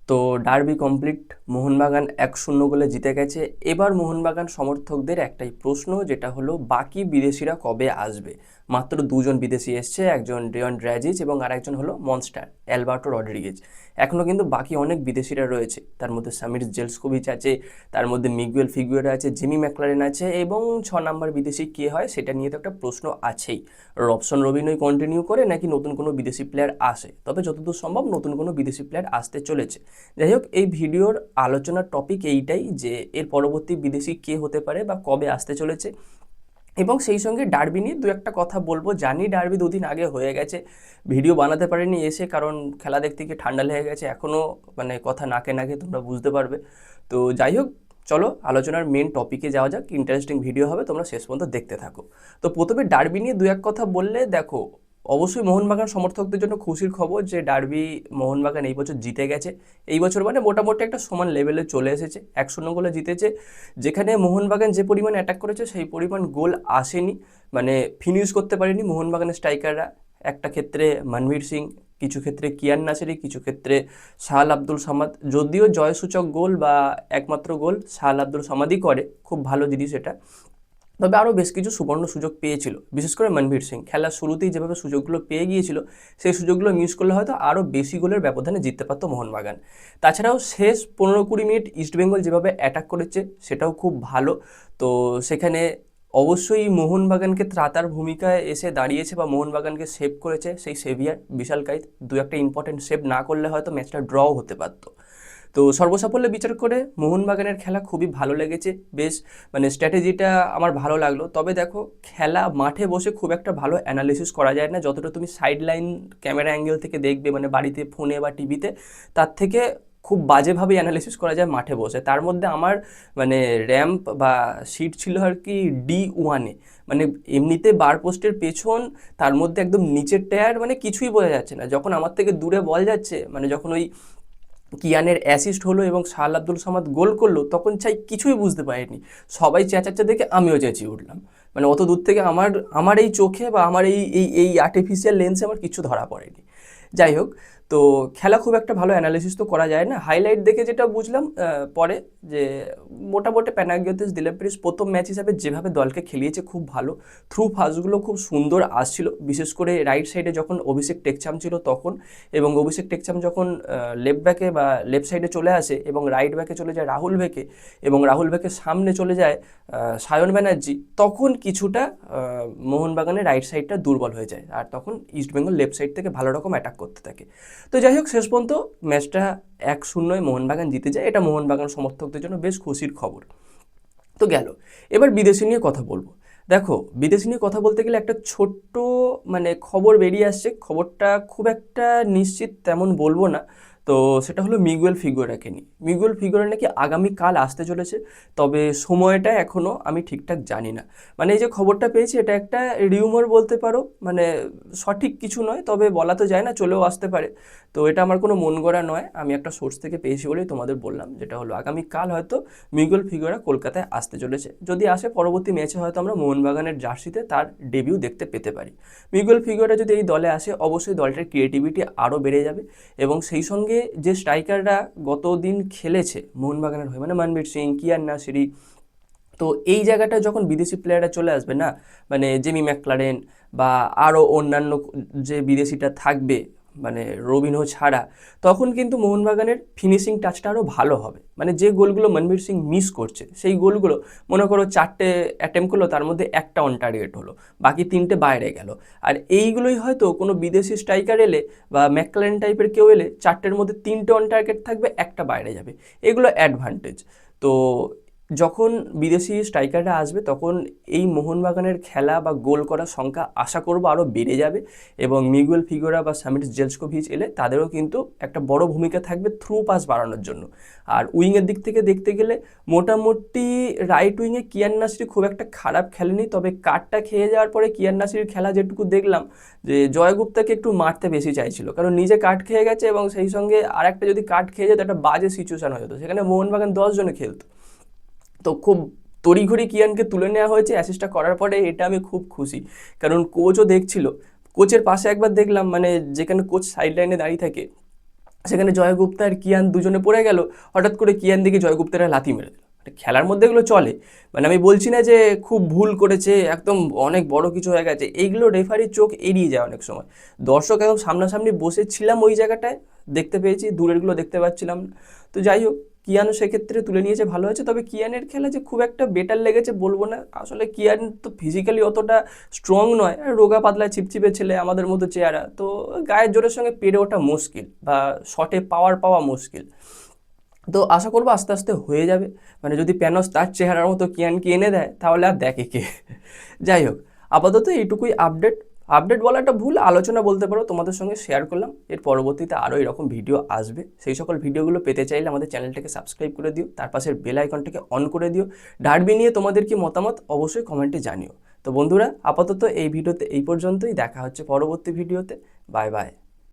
তো derby complete, Mohun Bagan 1-0 গোলে জিতে গেছে। এবার মোহনবাগান সমর্থকদের একটাই প্রশ্ন, যেটা হলো বাকি বিদেশিরা কবে আসবে। মাত্র দুজন বিদেশি এসছে, একজন ডিয়ন ড্র্যাজিচ এবং আরেকজন হলো মনস্টার অ্যালবার্টো রড্রিগেজ। এখনও কিন্তু বাকি অনেক বিদেশিরা রয়েছে, তার মধ্যে সামির জেলস্কোভিচ আছে, তার মধ্যে মিগুয়েল ফিগুয়েরা আছে, জিমি ম্যাকলারেন আছে, এবং 6 নম্বর বিদেশি কে হয় সেটা নিয়ে তো একটা প্রশ্ন আছেই। রবসন রবিনই কন্টিনিউ করে নাকি নতুন কোনো বিদেশি প্লেয়ার আসে, তবে যতদূর সম্ভব নতুন কোনো বিদেশি প্লেয়ার আসতে চলেছে। যাই হোক, এই ভিডিওর আলোচনার টপিক এইটাই যে এর পরবর্তী বিদেশি কে হতে পারে বা কবে আসতে চলেছে, এবং সেই সঙ্গে ডার্বি নিয়ে দু একটা কথা বলবো। জানি ডার্বি দুদিন আগে হয়ে গেছে, ভিডিও বানাতে পারিনি এসে, কারণ খেলা দেখতে গিয়ে ঠান্ডা লেগে গেছে, এখনও মানে কথা নাকে নাকে, তোমরা বুঝতে পারবে। তো যাই হোক, চলো আলোচনার মেন টপিকে যাওয়া যাক। ইন্টারেস্টিং ভিডিও হবে, তোমরা শেষ পর্যন্ত দেখতে থাকো। তো প্রথমে ডার্বি নিয়ে দু এক কথা বললে, দেখো অবশ্যই মোহনবাগান সমর্থকদের জন্য খুশির খবর যে ডার্বি মোহনবাগান এই বছর জিতে গেছে। এই বছর মানে মোটামুটি একটা সমান লেভেলে চলে এসেছে, 1-0 গোলে জিতেছে। যেখানে মোহনবাগান যে পরিমাণ অ্যাটাক করেছে সেই পরিমাণ গোল আসেনি, মানে ফিনিশ করতে পারেনি মোহনবাগানের স্ট্রাইকাররা। একটা ক্ষেত্রে মনবীর সিং, কিছু ক্ষেত্রে কিয়ান নাসেরি, কিছু ক্ষেত্রে শাহাল আব্দুল সামাদ। যদিও জয়সূচক গোল বা একমাত্র গোল শাহাল আব্দুল সামাদই করে, খুব ভালো জিনিস এটা। তবে আরও বেশ কিছু সুবর্ণ সুযোগ পেয়েছিল, বিশেষ করে মনবীর সিং খেলার শুরুতেই যেভাবে সুযোগগুলো পেয়ে গিয়েছিল, সেই সুযোগগুলো মিস করলে হয়তো আরও বেশি গোলের ব্যবধানে জিততে পারতো মোহনবাগান। তাছাড়াও শেষ 15-20 মিনিট ইস্টবেঙ্গল যেভাবে অ্যাটাক করেছে সেটাও খুব ভালো। তো সেখানে অবশ্যই মোহনবাগানকে ত্রাতার ভূমিকায় এসে দাঁড়িয়েছে বা মোহনবাগানকে সেভ করেছে সেই সেভিয়ার বিশাল কাইত। দু একটা ইম্পর্টেন্ট সেভ না করলে হয়তো ম্যাচটা ড্রও হতে পারতো। তো সর্বসাফল্যে বিচার করে মোহনবাগানের খেলা খুবই ভালো লেগেছে, বেশ মানে স্ট্র্যাটেজিটা আমার ভালো লাগলো। তবে দেখো, খেলা মাঠে বসে খুব একটা ভালো অ্যানালিসিস করা যায় না, যতটা তুমি সাইড লাইন ক্যামেরা অ্যাঙ্গেল থেকে দেখবে, মানে বাড়িতে ফোনে বা টিভিতে, তার থেকে খুব বাজেভাবে অ্যানালিসিস করা যায় মাঠে বসে। তার মধ্যে আমার মানে র্যাম্প বা সিট ছিল আর কি D1-এ, মানে এমনিতে বার পোস্টের পেছন, তার মধ্যে একদম নিচের টায়ার, মানে কিছুই বোঝা যাচ্ছে না। যখন আমার থেকে দূরে বল যাচ্ছে, মানে যখন ওই কিয়ানের অ্যাসিস্ট হলো এবং শাহাল আব্দুল সামাদ গোল করলো, তখন চাই কিছুই বুঝতে পারিনি। সবাই চেঁচাচ্ছে দেখে আমিও চেঁচিয়ে উঠলাম, মানে অত দূর থেকে আমার আমার এই চোখে বা আমার এই এই এই আর্টিফিশিয়াল লেন্সে আমার কিছু ধরা পড়েনি। যাই হোক, তো খেলা খুব একটা ভালো অ্যানালিসিস তো করা যায় না। হাইলাইট দেখে যেটা বুঝলাম পরে, যে মোটামুটি প্যানাগিওতিস দিলেপ্রিস প্রথম ম্যাচ হিসাবে যেভাবে দলকে খেলিয়েছে খুব ভালো। থ্রু পাসগুলো খুব সুন্দর আসছিল, বিশেষ করে রাইট সাইডে যখন অভিষেক টেকচাম ছিল তখন, এবং অভিষেক টেকচাম যখন লেফট ব্যাকে বা লেফট সাইডে চলে আসে এবং রাইট ব্যাকে চলে যায় রাহুল ভেকে, এবং রাহুল ভেকের সামনে চলে যায় সায়ন ব্যানার্জি, তখন কিছুটা মোহনবাগানের রাইট সাইডটা দুর্বল হয়ে যায়, আর তখন ইস্টবেঙ্গল লেফট সাইড থেকে ভালো রকম অ্যাটাক করতে থাকে। তো যাই হোক, শেষ পর্যন্ত ম্যাচটা 1-0 মোহনবাগান জিতে যায়, এটা মোহনবাগান সমর্থকদের জন্য বেশ খুশির খবর। তো গেল, এবার বিদেশি নিয়ে কথা বলবো। দেখো, বিদেশি নিয়ে কথা বলতে গেলে একটা ছোট্ট মানে খবর বেরিয়ে আসছে, খবরটা খুব একটা নিশ্চিত তেমন বলবো না। তো সেটা হলো মিগুয়েল ফিগুয়েরাকে নিয়ে। মিগুয়েল ফিগুয়েরা নাকি আগামীকাল আসতে চলেছে, তবে সময়টা এখনও আমি ঠিকঠাক জানি না। মানে এই যে খবরটা পেয়েছি, এটা একটা রিউমার বলতে পারো, মানে সঠিক কিছু নয়, তবে বলা তো যায় না, চলেও আসতে পারে। তো এটা আমার কোনো মন গড়া নয়, আমি একটা সোর্স থেকে পেয়েছি বলেই তোমাদের বললাম, যেটা হলো আগামীকাল হয়তো মিগুয়েল ফিগুয়েরা কলকাতায় আসতে চলেছে। যদি আসে, পরবর্তী ম্যাচে হয়তো আমরা মোহনবাগানের জার্সিতে তার ডেবিউ দেখতে পেতে পারি। মিগুয়েল ফিগুয়েরা যদি এই দলে আসে, অবশ্যই দলটার ক্রিয়েটিভিটি আরও বেড়ে যাবে, এবং সেই সঙ্গে যে স্ট্রাইকাররা গতদিন খেলেছে মোহনবাগানের হয়ে, মানে মনবীর সিং, কিয়ান নাসিরি, তো এই জায়গাটা যখন বিদেশি প্লেয়াররা চলে আসবে না, মানে জেমি ম্যাকলারেন বা আরও অন্যান্য যে বিদেশিটা থাকবে, মানে রবিনহো ছাড়া, তখন কিন্তু মোহনবাগানের ফিনিশিং টাচটা আরও ভালো হবে। মানে যে গোলগুলো মনবীর সিং মিস করছে, সেই গোলগুলো মনে করো 4টে অ্যাটেম্প করলো, তার মধ্যে একটা অন টার্গেট হলো, বাকি 3টে বাইরে গেল। আর এইগুলোই হয়তো কোনো বিদেশি স্ট্রাইকার এলে বা ম্যাকলারেন টাইপের কেউ এলে, 4টের মধ্যে 3টে অন টার্গেট থাকবে, একটা বাইরে যাবে, এগুলো অ্যাডভান্টেজ। তো যখন বিদেশি স্ট্রাইকাররা আসবে, তখন এই মোহনবাগানের খেলা বা গোল করার সংখ্যা আশা করব আরও বেড়ে যাবে, এবং মিগুয়েল ফিগুয়েরা বা সামির জেলস্কোভিচ এলে তাদেরও কিন্তু একটা বড় ভূমিকা থাকবে থ্রু পাস বাড়ানোর জন্য। আর উইংয়ের দিক থেকে দেখতে গেলে মোটামুটি রাইট উইংয়ে কিয়ান নাসিরি খুব একটা খারাপ খেলেনি, তবে কার্ডটা খেয়ে যাওয়ার পরে কিয়ান নাসিরির খেলা যেটুকু দেখলাম, যে জয়গুপ্তাকে একটু মারতে বেশি চাইছিল, কারণ নিজে কার্ড খেয়ে গেছে, এবং সেই সঙ্গে আরেকটা যদি কার্ড খেয়ে যেত একটা বাজে সিচুয়েশন হয়ে যেত, সেখানে মোহনবাগান 10 জনে খেলতো। তো খুব তড়িঘড়ি কিয়ানকে তুলে নেওয়া হয়েছে অ্যাসিস্টটা করার পরে, এটা আমি খুব খুশি, কারণ কোচও দেখছিল। কোচের পাশে একবার দেখলাম, মানে যেখানে কোচ সাইড লাইনে দাঁড়িয়ে থাকে, সেখানে জয়গুপ্তা আর কিয়ান দুজনে পড়ে গেল, হঠাৎ করে কিয়ান দিকে জয়গুপ্তারা লাথি মেরে দিল। খেলার মধ্যে এগুলো চলে, মানে আমি বলছি না যে খুব ভুল করেছে, একদম অনেক বড় কিছু হয়ে গেছে, এইগুলো রেফারির চোখ এড়িয়ে যায় অনেক সময়। দর্শক একদম সামনাসামনি বসেছিলাম ওই জায়গাটায়, দেখতে পেয়েছি, দূরেরগুলো দেখতে পাচ্ছিলাম না। তো যাই হোক, কিয়ানও সেক্ষেত্রে তুলে নিয়েছে, ভালো হয়েছে। তবে কিয়ানের খেলা যে খুব একটা বেটার লেগেছে বলবো না, আসলে কিয়ান তো ফিজিক্যালি অতটা স্ট্রং নয়, আর রোগা পাতলা চিপচিপে ছেলে, আমাদের মতো চেহারা, তো গায়ের জোরের সঙ্গে পেরে ওঠা মুশকিল, বা শটে পাওয়ার পাওয়া মুশকিল। তো আশা করবো আস্তে আস্তে হয়ে যাবে, মানে যদি প্যানস তার চেহারার মতো কিয়ানকে এনে দেয় তাহলে আর দেখে কে। যাই হোক, আপাতত এইটুকুই আপডেট। আপডেট বলাটা ভুল, আলোচনা বলতে পারো, তোমাদের সঙ্গে শেয়ার করলাম। এর পরবর্তীতে আরও এরকম ভিডিও আসবে, সেই সকল ভিডিওগুলো পেতে চাইলে আমাদের চ্যানেলটাকে সাবস্ক্রাইব করে দিও, তার পাশের বেল আইকনটাকে অন করে দিও। ডার্বি নিয়ে তোমাদের কি মতামত অবশ্যই কমেন্টে জানিও। তো বন্ধুরা, আপাতত এই ভিডিওতে এই পর্যন্তই, দেখা হচ্ছে পরবর্তী ভিডিওতে। Bye bye.